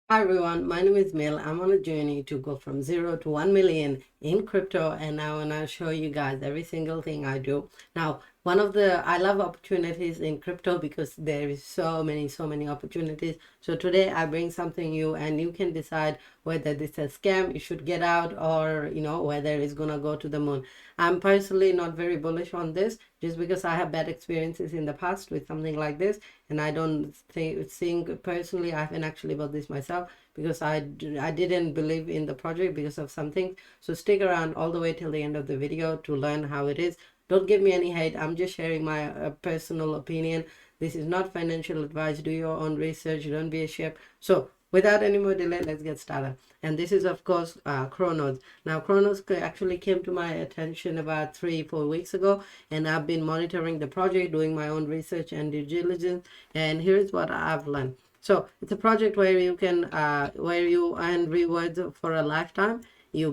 Hi everyone, my name is Mel. I'm on a journey to go from 0 to 1 million in crypto, and I want to show you guys every single thing I do. Now, I love opportunities in crypto because there is so many opportunities. So today I bring something new, and you can decide whether this is a scam, you should get out, or whether it's gonna go to the moon. I'm personally not very bullish on this just because I have bad experiences in the past with something like this, and I don't think personally I haven't actually bought this myself because I didn't believe in the project because of something. So stick around all the way till the end of the video to learn how it is. Don't give me any hate. I'm just sharing my personal opinion. This is not financial advice. Do your own research. Don't be a sheep. So without any more delay, let's get started. And this is of course CroNodes. Now CroNodes actually came to my attention about 3-4 weeks ago, and I've been monitoring the project, doing my own research and due diligence, and here's what I've learned. So it's a project where you can where you earn rewards for a lifetime. You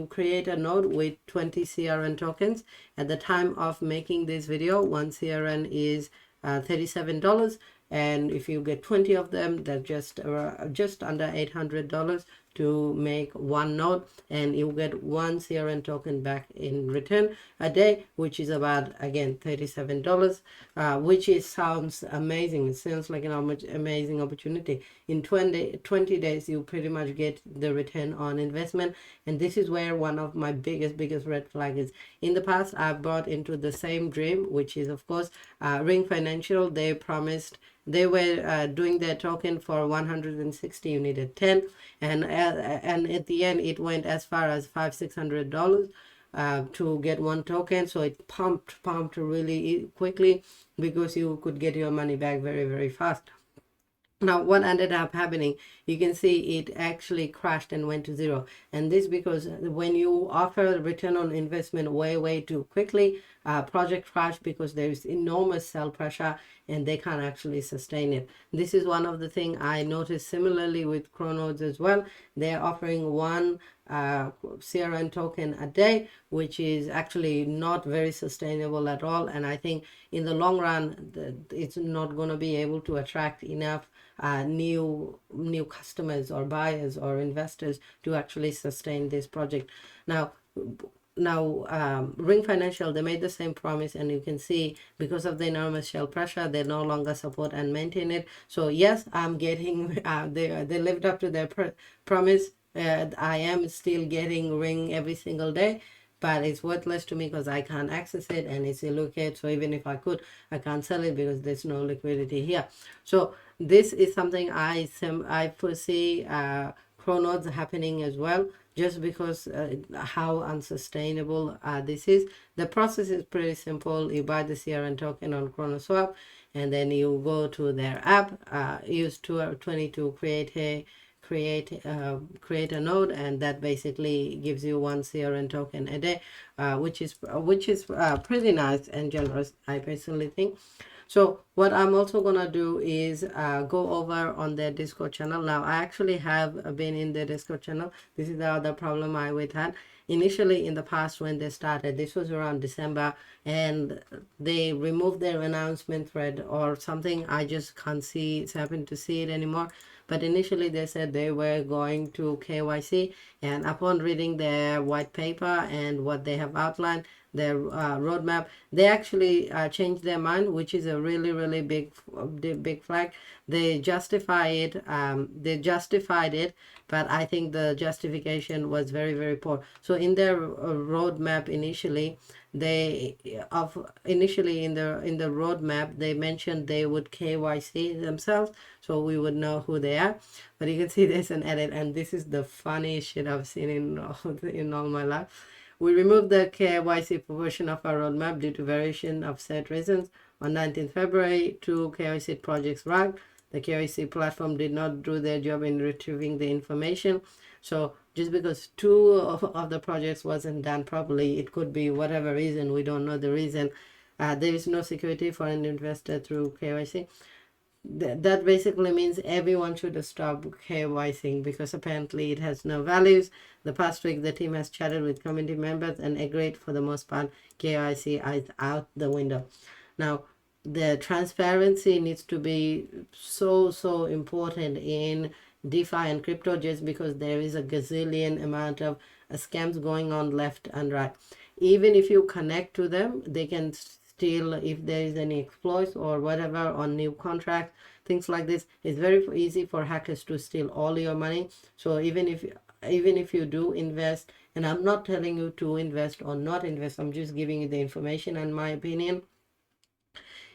create a node with 20 CRN tokens. At the time of making this video, one CRN is $37, and if you get 20 of them, that's just under $800 to make one node, and you get one CRN token back in return a day, which is about again $37, which sounds amazing. It sounds like an amazing opportunity. In 20 days you pretty much get the return on investment, and this is where one of my biggest red flag is. In the past I've bought into the same dream, which is of course Ring Financial. They were doing their token for 160. You needed 10, and at the end it went as far as $500-600 to get one token. So it pumped really quickly because you could get your money back very fast. Now what ended up happening, you can see it actually crashed and went to zero, and this because when you offer return on investment way too quickly, project crash because there is enormous sell pressure and they can't actually sustain it. This is one of the things I noticed similarly with CroNodes as well. They're offering one CRN token a day, which is actually not very sustainable at all, and I think in the long run it's not going to be able to attract enough new customers or buyers or investors to actually sustain this project. Now Ring Financial, they made the same promise, and you can see because of the enormous shell pressure they no longer support and maintain it. So yes, I'm getting they lived up to their promise. I am still getting Ring every single day, but it's worthless to me because I can't access it and it's illiquid. So even if I could, I can't sell it because there's no liquidity here. So this is something I foresee CroNodes happening as well, just because how unsustainable this is. The process is pretty simple. You buy the CRN token on ChronoSwap, and then you go to their app, use 20 to create a node, and that basically gives you one CRN token a day, which is pretty nice and generous, I personally think. So what I'm also gonna do is go over on their Discord channel. Now I actually have been in their Discord channel. This is the other problem I had. Initially in the past when they started, this was around December, and they removed their announcement thread or something. I just can't happen to see it anymore. But initially they said they were going to KYC, and upon reading their white paper and what they have outlined, their roadmap, they actually changed their mind, which is a really big flag. They justified it, but I think the justification was very poor. So in their roadmap initially, initially in the roadmap they mentioned they would KYC themselves, so we would know who they are. But you can see there's an edit, and this is the funniest shit I've seen in all my life. We removed the KYC portion of our roadmap due to variation of set reasons. On 19th February, 2 KYC projects ranked. The KYC platform did not do their job in retrieving the information. So just because two of the projects wasn't done properly, it could be whatever reason, we don't know the reason. There is no security for an investor through KYC. That basically means everyone should stop KYCing because apparently it has no values. The past week, the team has chatted with community members and agreed for the most part KYC is out the window. Now, the transparency needs to be so important in DeFi and crypto just because there is a gazillion amount of scams going on left and right. Even if you connect to them, they can steal if there is any exploits or whatever on new contracts, things like this. It's very easy for hackers to steal all your money. So even if you do invest, and I'm not telling you to invest or not invest, I'm just giving you the information and my opinion.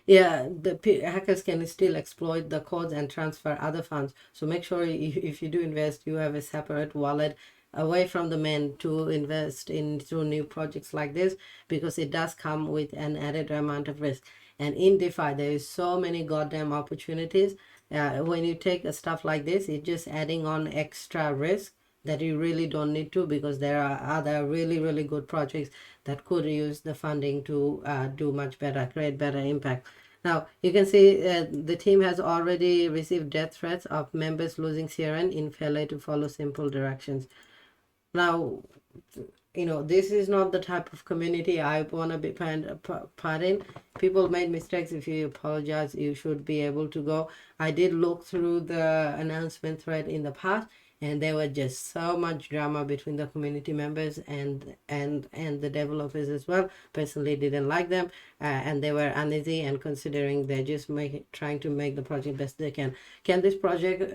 Yeah, the hackers can still exploit the codes and transfer other funds. So make sure if you do invest, you have a separate wallet away from the main to invest into new projects like this, because it does come with an added amount of risk. And in DeFi, there is so many goddamn opportunities. When you take a stuff like this, it's just adding on extra risk that you really don't need to, because there are other really, really good projects that could use the funding to do much better, create better impact. Now, you can see the team has already received death threats of members losing CRN in failure to follow simple directions. Now, this is not the type of community I want to be part in. People made mistakes. If you apologize, you should be able to go. I did look through the announcement thread in the past, and there was just so much drama between the community members and the developers as well. Personally, didn't like them, and they were uneasy and considering they're just trying to make the project best they can. Can this project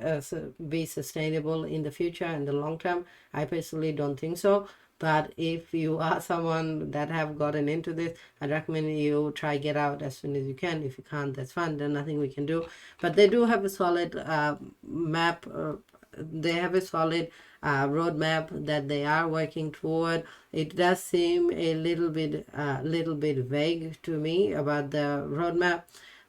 be sustainable in the future and the long term? I personally don't think so. But if you are someone that have gotten into this, I recommend you try get out as soon as you can. If you can't, that's fine. There's nothing we can do. But they do have a solid map. They have a solid roadmap that they are working toward. It does seem a little bit vague to me about the roadmap.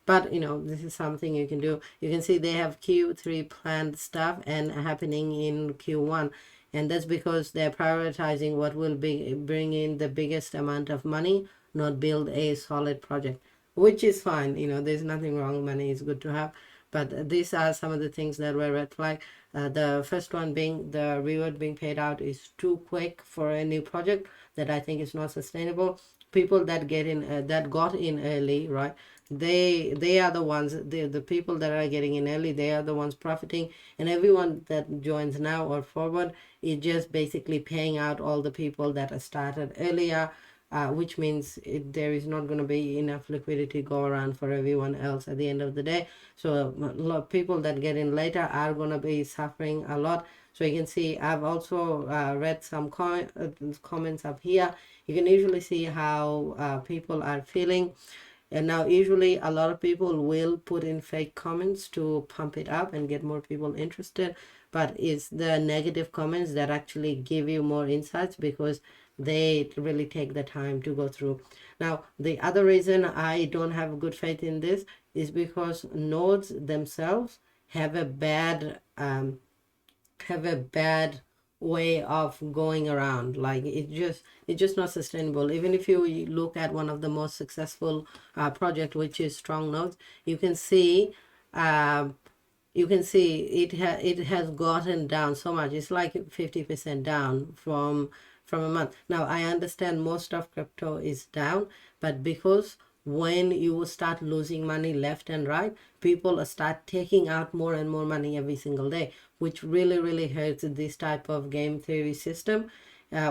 But this is something you can do. You can see they have Q3 planned stuff and happening in Q1. And that's because they're prioritizing what will bring in the biggest amount of money, not build a solid project, which is fine. There's nothing wrong. Money is good to have. But these are some of the things that were red flag. The first one being the reward being paid out is too quick for a new project that I think is not sustainable. People that got in early, right? They are the ones, the people that are getting in early, they are the ones profiting, and everyone that joins now or forward is just basically paying out all the people that are started earlier, which means there is not going to be enough liquidity go around for everyone else at the end of the day. So a lot of people that get in later are going to be suffering a lot. So you can see I've also read some comments up here. You can usually see how people are feeling. And now usually a lot of people will put in fake comments to pump it up and get more people interested. But it's the negative comments that actually give you more insights, because they really take the time to go through. Now, the other reason I don't have good faith in this is because nodes themselves have a bad way of going around. Like it's just not sustainable. Even if you look at one of the most successful project, which is CroNodes, you can see it has gotten down so much. It's like 50% down from a month. Now I understand most of crypto is down, but because when you start losing money left and right, people start taking out more and more money every single day, which really, really hurts this type of game theory system,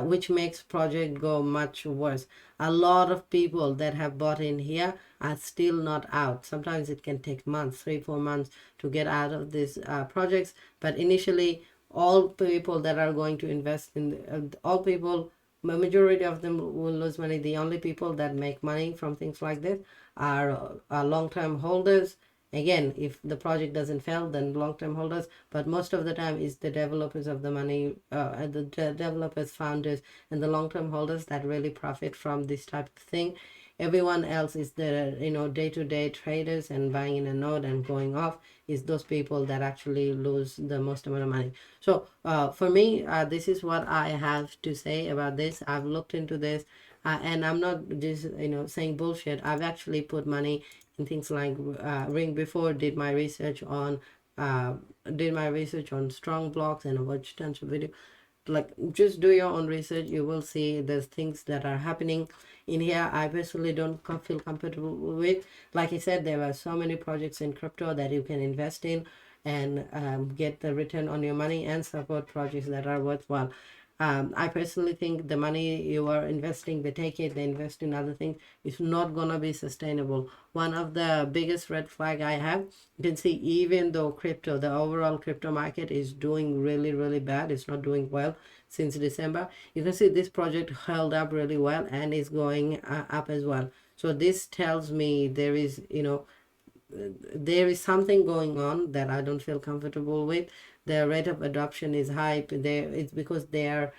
which makes project go much worse. A lot of people that have bought in here are still not out. Sometimes it can take months, 3-4 months to get out of these projects. But initially, all people that are going to invest in all people, majority of them will lose money. The only people that make money from things like this are long-term holders. Again, if the project doesn't fail, then long-term holders, but most of the time is the developers of the money, the developers, founders, and the long-term holders that really profit from this type of thing. Everyone else is the day-to-day traders and buying in a node and going off, is those people that actually lose the most amount of money. So for me, this is what I have to say about this. I've looked into this, and I'm not just saying bullshit. I've actually put money in things like Ring before, did my research on strong blocks and watched tons of video. Like, just do your own research. You will see there's things that are happening in here I personally don't feel comfortable with. Like I said, there are so many projects in crypto that you can invest in, and get the return on your money and support projects that are worthwhile. I personally think the money you are investing, they take it, they invest in other things. It's not gonna be sustainable. One of the biggest red flag I have, you can see even though crypto, the overall crypto market is doing really, really bad, it's not doing well since December. You can see this project held up really well and is going up as well. So this tells me there is, there is something going on that I don't feel comfortable with. The rate of adoption is high. It's because they are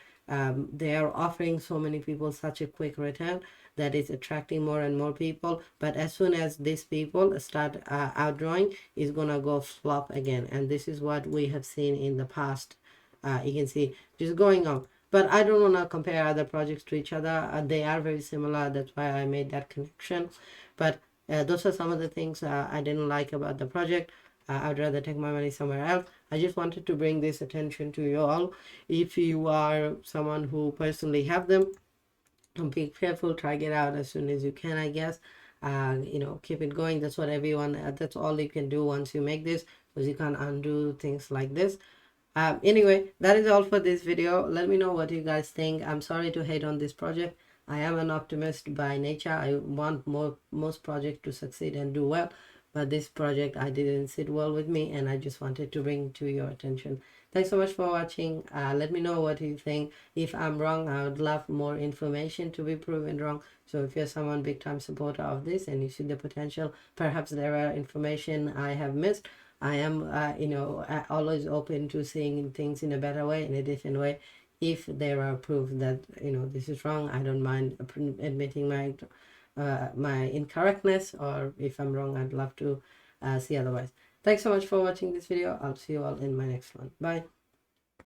offering so many people such a quick return that is attracting more and more people. But as soon as these people start outdrawing, it's gonna go flop again. And this is what we have seen in the past. You can see just going on. But I don't want to compare other projects to each other. They are very similar. That's why I made that connection. But those are some of the things I didn't like about the project. I'd rather take my money somewhere else. I just wanted to bring this attention to you all. If you are someone who personally have them, be careful, try get out as soon as you can, I guess. Keep it going. That's what everyone, that's all you can do once you make this, because you can't undo things like this. Anyway, that is all for this video. Let me know what you guys think. I'm sorry to hate on this project. I am an optimist by nature. I want most projects to succeed and do well, but this project I didn't sit well with me, and I just wanted to bring to your attention. Thanks so much for watching. Let me know what you think. If I'm wrong, I would love more information to be proven wrong. So if you're someone big time supporter of this and you see the potential, perhaps there are information I have missed, I am, always open to seeing things in a better way, in a different way. If there are proof that, this is wrong, I don't mind admitting my incorrectness, or if I'm wrong, I'd love to see otherwise. Thanks so much for watching this video. I'll see you all in my next one. Bye.